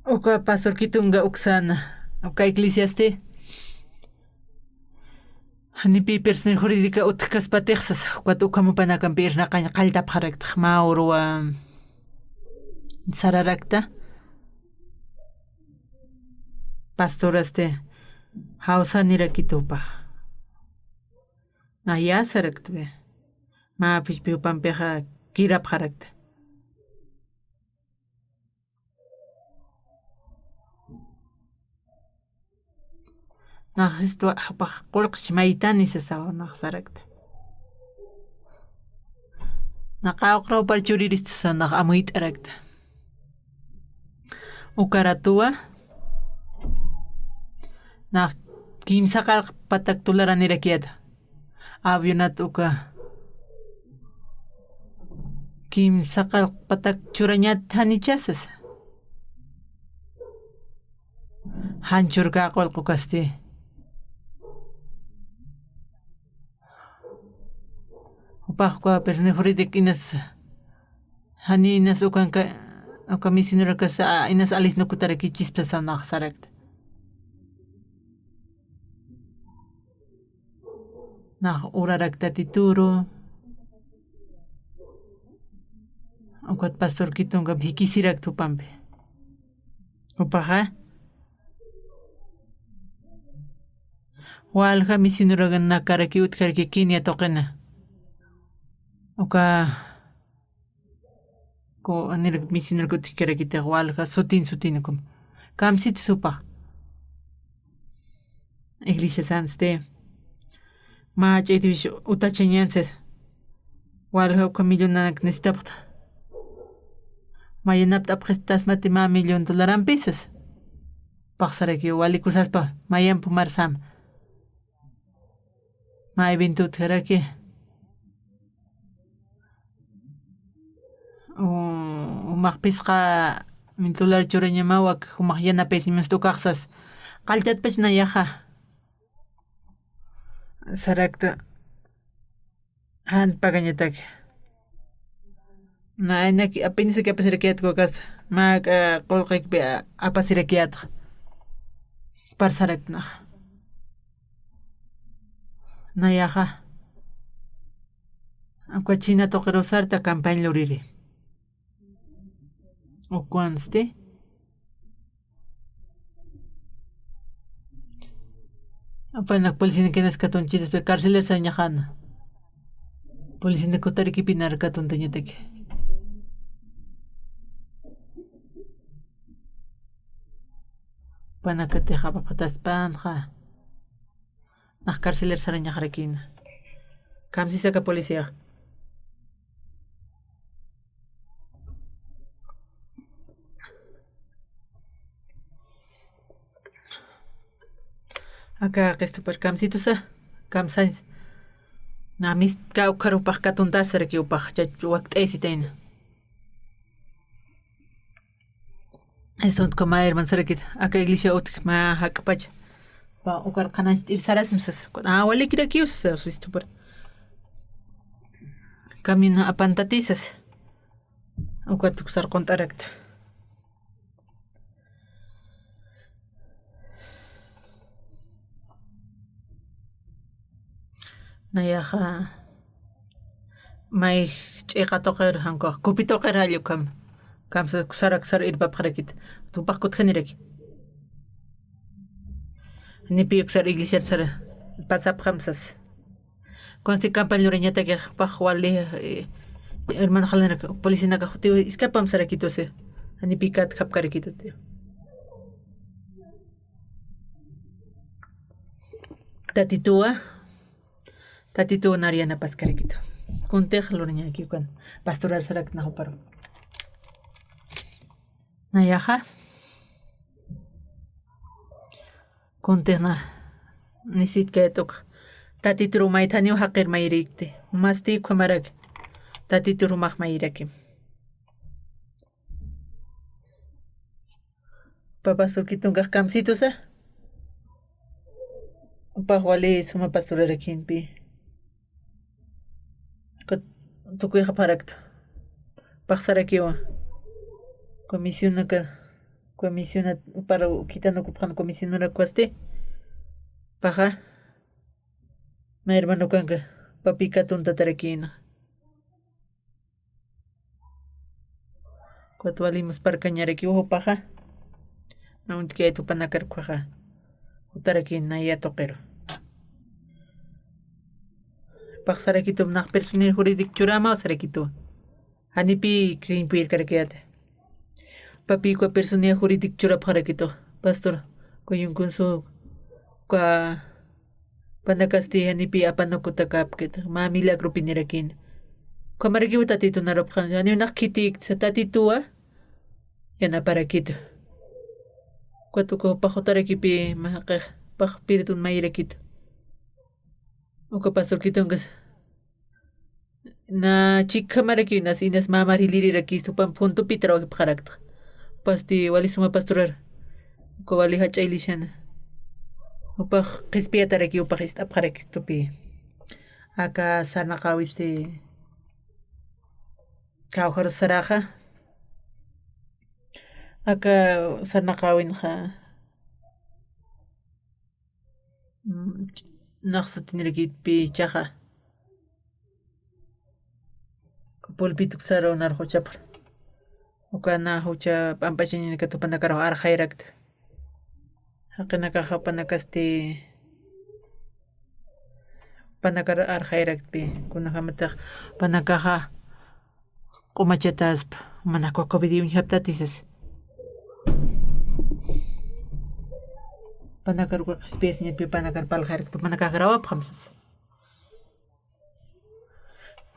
[SPEAKER 1] Uka pastor kitunga uksana. Uka eclesiaste. Hanipi persona jurídica utkas patexas. Kuat ukamu panakan pirna kanya kalta parakt. Maurua. Sararakta. Pastoraste. Hausa nirakitupa. Na ya saraktwe. Ma pichpiu pampeja kira parakta. Nah isto apa qolqch maytani sasaw naqsarakta. Naqawqraw parchuriris sanaq amuit arakta. Ukaratua na kimsaqal patak tularanirakiata. Avionat uka kimsaqal patak churañat hanichasas. Hanchurqa qolqukasti. Upahkwa persona jurídica inas hani inas uka misinera kasa inas alis nukutaraki chispasa naqsarakta. Nah urarakta tituro. Ukat pastor kitunga bhikisirak tupampe. Upaha. Walha misinera nakaraki utkaraki kinia toqena. Uka ko anil misinera kutikara kita walha sutin kum. Kamsit supa. Iglesia sanste. Ma chetivish utachanyanse. Walha uka millonanak necesitapta. Mayanapta prestas matima $1,000,000 pesos. Paksaraki walikusaspa mayan pumarsam. Ma evento teraki. Umaqpisqa $1,000 churañamawak umaqyana pesimus tuqaqsas qaltatpachna yaqa sarakta han pagañatak na enaki apenas que apasirakiat kokas ma qolqikpi apasirakiat parsarakna na yaqa akwachina toqirosarta campaña luriri o conste apanak policía que nas katun chides pe cárcel sa ñajana policía de kotari ki pinar katun tañeteke panakate jaba patas panja nas cárcel sa ñajarakina kamsi saka policía acá que esto por camcito sa camsais na mis kau karu pa katunta sar ki upah ja wakt esiten esont koma herman sarakit acá iglesia ot ma hakpach pa ukar qanan ir sarasmsas wali kira kius sa esto por camino apantatisas ukatuk sar contarakt nayaqa may ch'iqatoqer hanko kupitoqer allukam kamsa sar irpapqarakit tupaqkut generek nipiyuk sar iglesia sar pasapqamsas konsi campaña que pajwali hermano jalena policía ka tío escapam sarakito se ani picat kapkarekito tío tatitua nariana pascarekito kuntej lorña aquí con pastoral sarak na paro nayaja kuntej na nisit ketok tatituru maitaniu haqir mayrikte masti kumarak tatituru maq mayrakim papa surkitunga kamsito sa pahwali suma pastorera kinpi tukuy haparakto paxarakiwa comisiona para quitando kuphan comisionera cueste paja ma hermano kanka papika tonta tarakina cuatwalimos para cañareki ojo paja no que tu panakar cuaja utarakina ya toquero paxarakito nak personal juridik churama o sarakito anipi krimpuir karakiate papi kwa personal juridik churap harakito pastor koyun kunso kwa panakasti anipi apanokuta kapket ma milagro pinirakin kwa mariki tatito narop kan ani nak kitik sa tatitua yana parakito kwa tuko paxotarakipi mahaqe paxpiritun mayrakito Oka pastor kitongas na chica maraquinas inas mamari liraki supan punto pitro parakta pasti wali suma pastorar ko wali hachailishan upa qispiata raki upa qista parakstupi aka sana qawiste kawhar saraja aka sana qawin kha naqsutinirikit pi chaja pulpituk saro nar huchapar ukana hucha pampachinina katupanakaro arjairakt haqinaka hapanakasti panakar arjairakt pi kunahamataq panakaja qumachataspa manakwa covidiun haptatisas panakar kwa space ni pi panakar paljairakt panakar grawa phamsas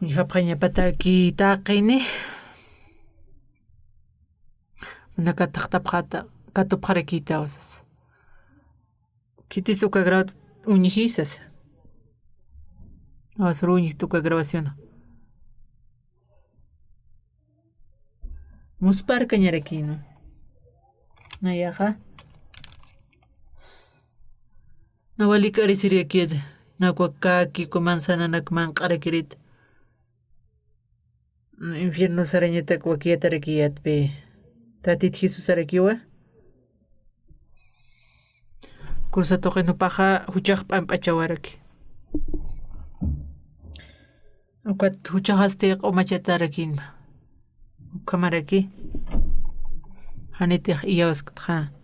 [SPEAKER 1] ni hapqaña pataki taqini manaka taqtapqata katupqarakita wasas kitisuka grad uñijisas asru uñij tuka grabación musparka ñarakino nayaja nawalika arisiriakid nakwakaki kumansana nakman qarakirit infierno sarañeta kwakiata rakiyatpe tatit Jesus arakiwa kursa toqinu paja huchaq p'amp'achawaraki ukat huchaqaste q'umachata rakinma ukamaraki hanitiq iyawaskatqa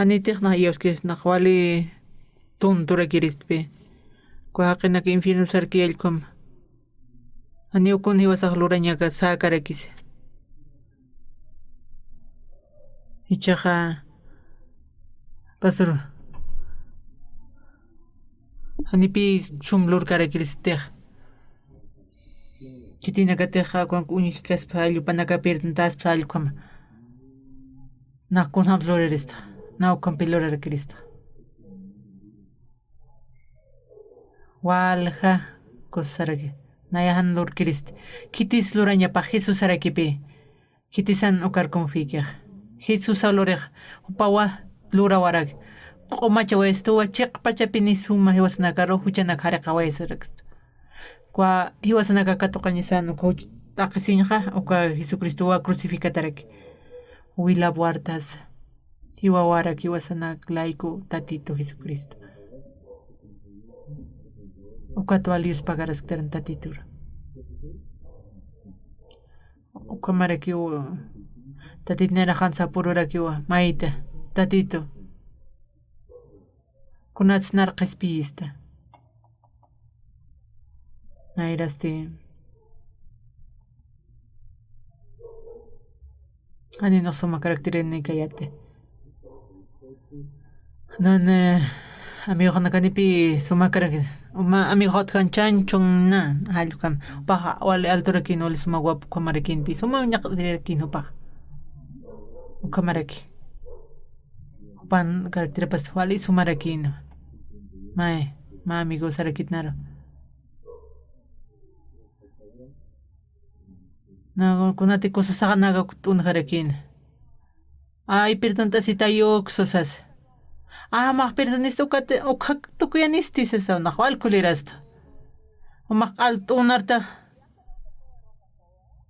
[SPEAKER 1] hanitiq na iyawaskis naqwali tunturakirispe kuhaqinaka infierno sarkiyallkum ani ukun hiwasaq lurañaqa sakarakis ichaqa pastor anipi sumlur karakiristeq kitinakateqa kuanku uñij kaspa allupanaka pirtantaspa allukama naqkun hamplurarista nawkan pilurarakirista walja kusaraki nayahan lur kirist kitis luraña pa Jesus arakipi kitisan ukar confikia Jesus alorej upawa lura warag qomacha westuwa chiqpachapini suma hiwasnakaro huchanak hariqa waysaraxt kwa hiwasnaka katoqañisan uka taqsinqa uka Jesucristo wa crucificatarak wila wartas hiwa warak hiwasanak laiku tatito Jesucristo ukatwalius pagaras kteran tatitura ukamarakiwa tatitnera hansa pururakiwa maita tatito kunats narqespista nairasti ani no suma karakterin kayate nan amigo nakanipi suma karak amigo kan chanchong na halukam pa wal altorakin wal suma guap kamarakin pi suma nyakdirakin pa kamaraki pan karakter pas wali sumarakin mai ma amigo sarakit naro na kunati ko sa naga kutun harakin ay pertanta si tayo ksosas mak pertanisto kate okak tukuyanisti sa nakwal kulirasta makal tunarta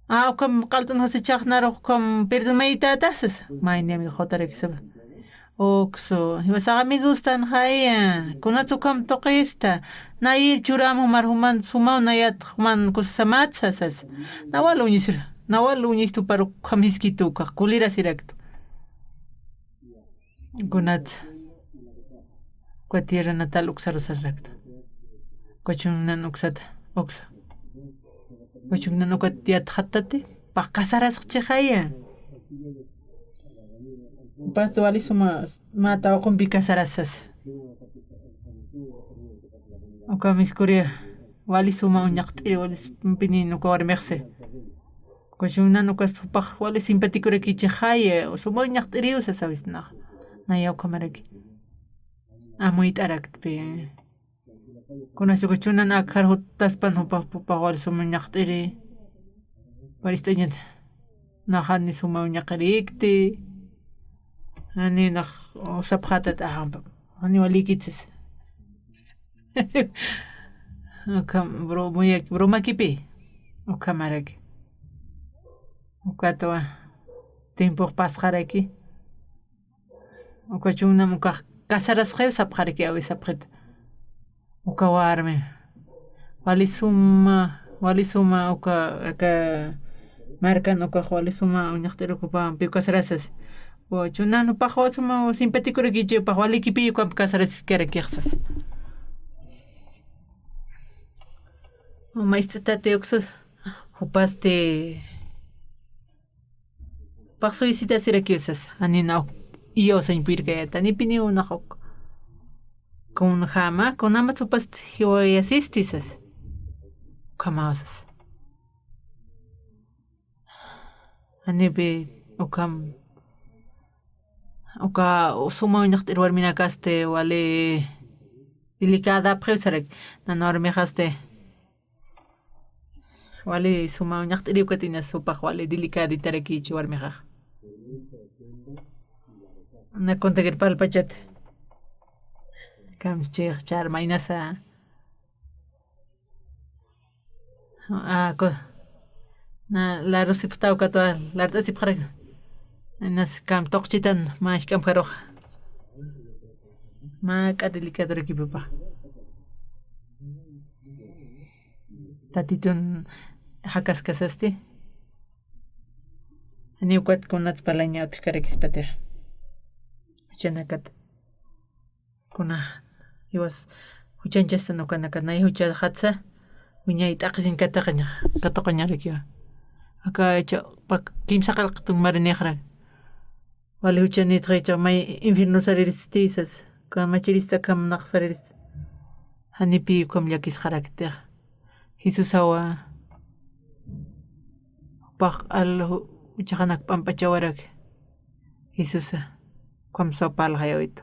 [SPEAKER 1] okam kaltun hasi chaknaro kam pertan maitatasas may ni amigo jotarek sab okso ibasa me gustan haya kunatsu kam toqista nair churamu marhuman sumau nayat man kusamatsasas nawal unis tu paru kamiskitu ka kulira siraktu kunat kwatira natal uksaru sarrakta kochunnan uksata oksa kochunnan ukat hattate pakasaras chhaya pasto wali suma mata o con picasarasas o kamiskuria wali suma unyaqti wali pinino ko armerse ko juna no kas pa wali simpático reki chhaye o suma unyaqti usa sabes na ya kamaraki amuit arakt pe kona su kochuna na kar hotas pan ho pa wali suma unyaqti paristañat na hani suma unyaqrikti ani nak sabhatat ani walikits kam bro makipi o kamaraki o katwa tempo pasjaraki o kachuna muka kasaras khayo sabharaki awi sabkhet o kawarme walisuma o ka markan o ka walisuma unyaqtero ko pa pikasarasas o chunano pajo suma simpático rekiche pajo alikipi ko kasaras kerekirsas o maistate oxos upaste paso isita sirakiusas anina iyo sa impirga tani piniu na hok kun hama kun ama supast yo asistisas kamausas anibe okam oka suma unyaqtir warmina kaste wale delicada presarek na norme haste wale suma unyaqtir ukatina sopa wale delicada taraki warmiha na kontager palpachat kam char mainasa ko na la rosiptau katwa la tasipkhara nas kam toqchitan ma kam kharo ma kadelikado rekipa tatitun hakas kasaste ani ukat kunat palanya utkarekispate chanakat kuna iwas huchanchasta no kanaka nay hucha hatsa uñay taqsin kataqaña rekiwa aka pak kimsa qalqtun marinekhra wali huchani trecha may infierno sariristisas kamachirista kam naqsariris hanipi komlyakis karakter hisusawa pak al huchanak pampachawarak hisusa komso pal hayawit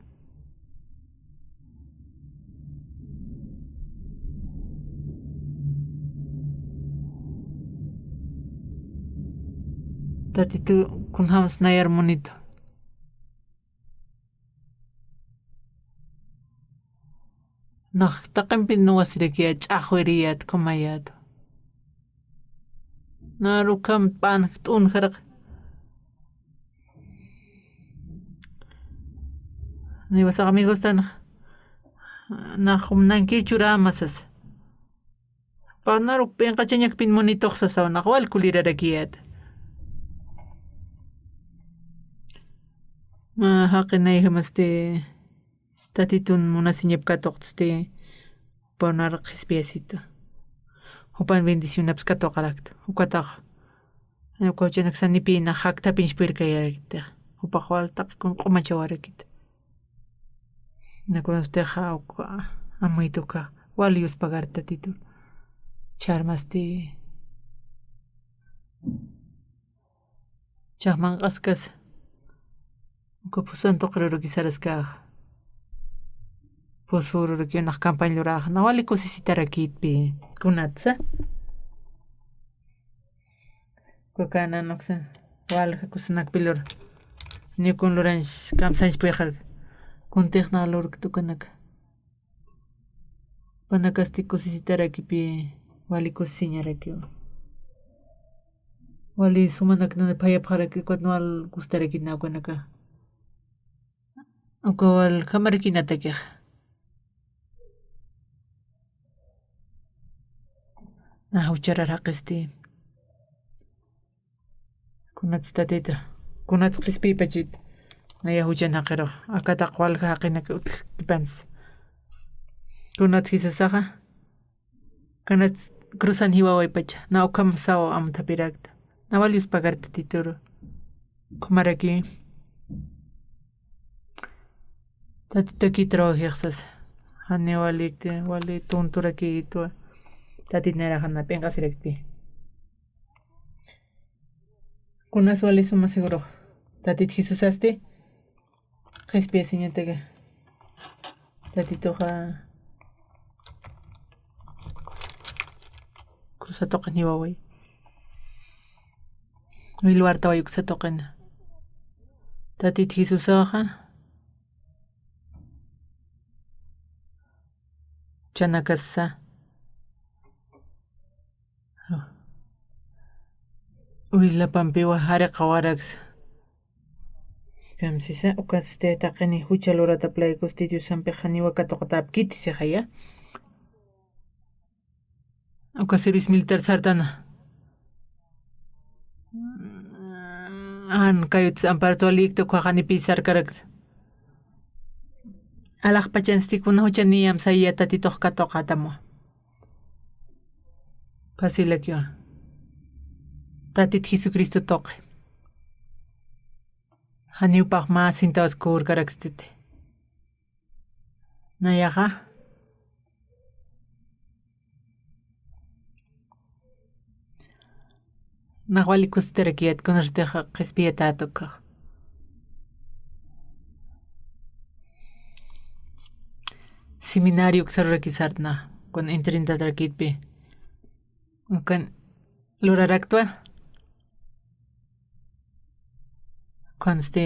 [SPEAKER 1] tatitu kunhams nayar monito nahtaqan pinuwasirikia ch'ahwiriyat kumayat narukam pan t'un kharaq ni wasaq amigos tan nahumnanki churamasas Panaruk penqachañak pin monitoqsasawnaq walkulirarakiat. Ma haqinayhamaste tatitun munasiñapkatoqtste panar qispiasito. Hupan bendicionaps katoqarakta. Hukataqa. Nuqawchanak sanipina haqtapinchpirkayarakta. Hupaq waltaq q'umachawarakita. Nakunasteqa amuytuqa waliyus pagar tatitun. Charmaste chaqman q'askas ukapusanto qrurukisaraska pusururukiyunaq campañuraq nawali kusisitarakitpi kunatsa kukana noqsan walqa kusanakpilur nikun luranch kamsanchpuyaqar kuntiqna luruk tukanaka panakasti kusisitarakipi wali kusisiñarakiwa wali sumanakna phayapharaki kwatnwal gustarakina ukanaka ukawal hamarkinatakiq na hucharar haqisti kunats tatita kunats qispipachit naya huchan haqiro akataq walqa haqinaka utqipans kunats hisasaqa kanats cruzan hiwawaypacha na ukam sawa amtapirakta na walius pagarta tituru kumaraki tatito ki trabajiqsas hani walikte wali tunturaki itwa tatinera hana penqasirakpi kunas wali suma seguro tatit hisusasti qispiasiñataqa tatitoqa cruzatoqa niwaway wilwarta wayuksatoqina tatit hisusaqa chanakassa Willapampiwa hariqa waraqsa kamsisa ukaste taqini huchalurata play constitucionpi haniwa katoqata apkiti haya uka service militar sartana an kayuts ampartualikto kwaqanipi sarkarakta alaq pachanstikuna huchaniyam sayya tatitoq katoqatamo pasilakyo tatit Jesucristo toqe haniupaq mas sintawas kurkarakstite nayaqa naqwali kusitarakiyat kunarteqa qispiyatatukaq seminario ksarrakisartna kun intrintatrakitpi ukan luraraktua konste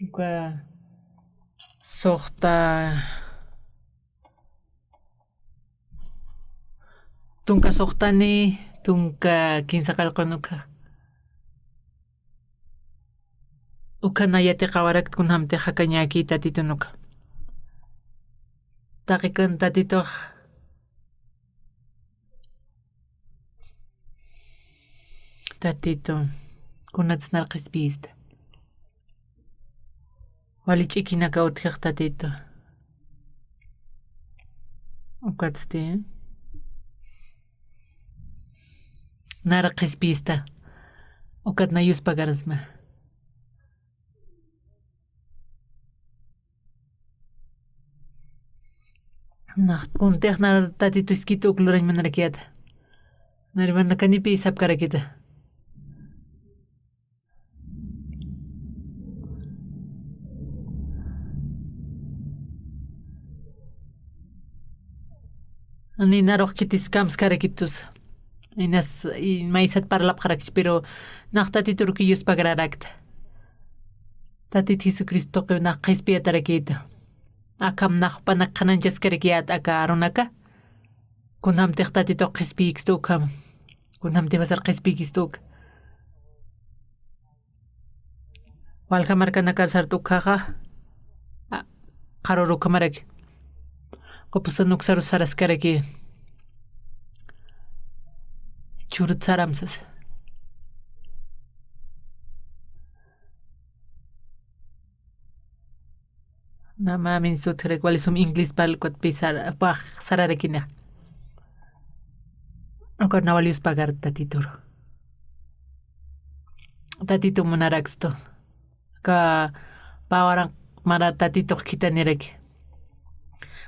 [SPEAKER 1] uka soqta tunka soqtani tunka kinsaqalqanuka ukanayate qawarakt kunhamte hakañaki tatitunuka taqikan tatitoq tatito kunats narqispista wali ch'ikinaka uthiq tatito ukatste narqispista ukatna yuspagarsma kuntiqnar tatito iskito uklurañmanarakiata narimanakanipi sapkarakita ani naroqkitis kamskarakitus inas maysat parlapqarakich pero naqtatito urkiyus pagrarakta tatit Jesucristo qewnaq qispiyatarakita akam naqpanak qananchaskarakiyat aka runaka kunhamtiq tatito qispiyikstuka kunhamtiq basar qispiykistuka walhamarkanaka sartukaqa qarurukamaraki Kopusa nuksaru saraskaraki. Churut saramsas. Nama min sutre kuali sum English bal kot pisar pah sararekina. Akor nawalius pagar tatitur. Tatitu monaraxto. Ka pawarang mara tatito kita nirek.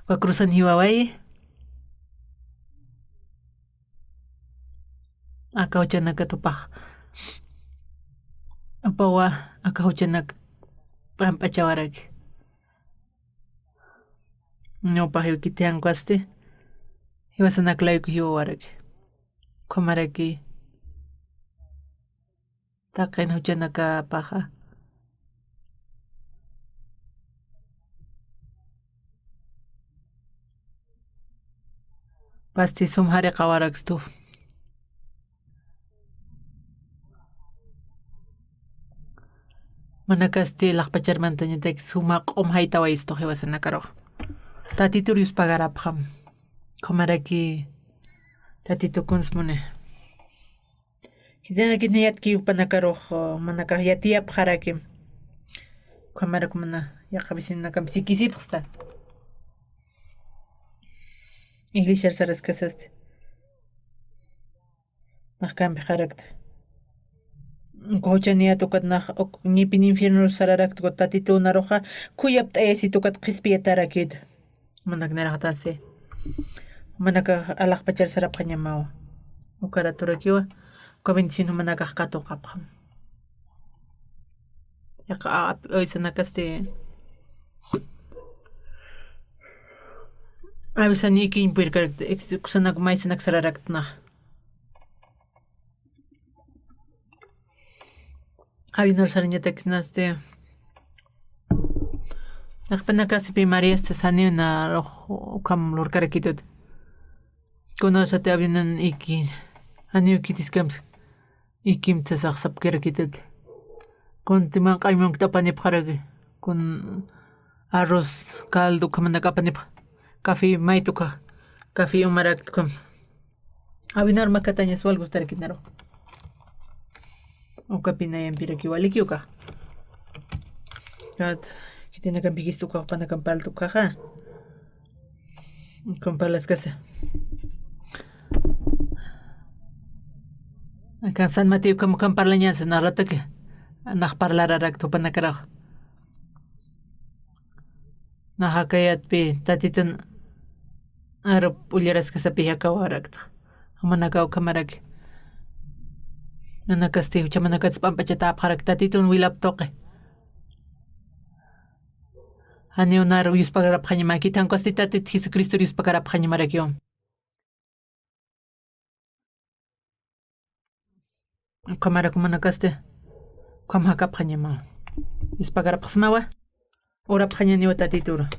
[SPEAKER 1] Wa cruzan hiwawai. Aka hujan ka tupah. Apa wa aka hujan pampachawarag. No pahiu kitiang kwaste. Hiwasanak layu hiwawarag. Komaraki. Takin hujan ka paha. Pasti sumhare kawaragstu. Manakasti lakpachar mantanya tek sumak haitawa isto hiwasanakaro. Tatiturius pagarapam. Komaraki tatitu kunsmune. Kidana kinayat ki upanakaro manakayatiap harakim. Komarakumana yakabisin nakabisi kisipsta. English saras kasast. Nakam biharakt. Kochania tukat nak nipin infierno sararakt ko tatitu naroja kuyap taesi tukat kispietarakid. Manak narakatase. Manaka alak pachar sarap kanya mau. Ukara turakiwa. Kavinsin manaka kato kapam. Yaka oisa nakaste. Avisan iki impirkarakt kusanak maisanak sararakt na. Avinar saranya teksnaste. Nakpanakasi primaria este sani na rojo kam lorkarakitut. Kono sa te avinan iki. Aniu kitis kams. Ikim tsasak sapkerakitut. Kon timang kaimong tapanip harag. Kon arroz caldo kamanakapanip. Kafe maituka. Kafe umarak kam. Avinar makatanya swal gustarakitnaro. Oka pinayan pirakiwalik ka. At kita nak bigis tu kau pana kampal tu kah? Kampalas kasa. Akan San Mateo kamu kamparlanya senarata ke. Nak parlararak tu pana kerah. Nah hakayat pe tatitun arab ulyaras kasa pihak kawarak. Amanagaw kamarak. Nanakasti huchamanakat pampachatap harak tatitun wilap toke. Ano na yus pagarap kanya makita ang kosti tatit Jesucristo yus pagarap kanya marakyo. Kamarak manakaste. Kam hakap kanya ma. Yus pagarap kasmawa. Orap kanya niyo tatituro.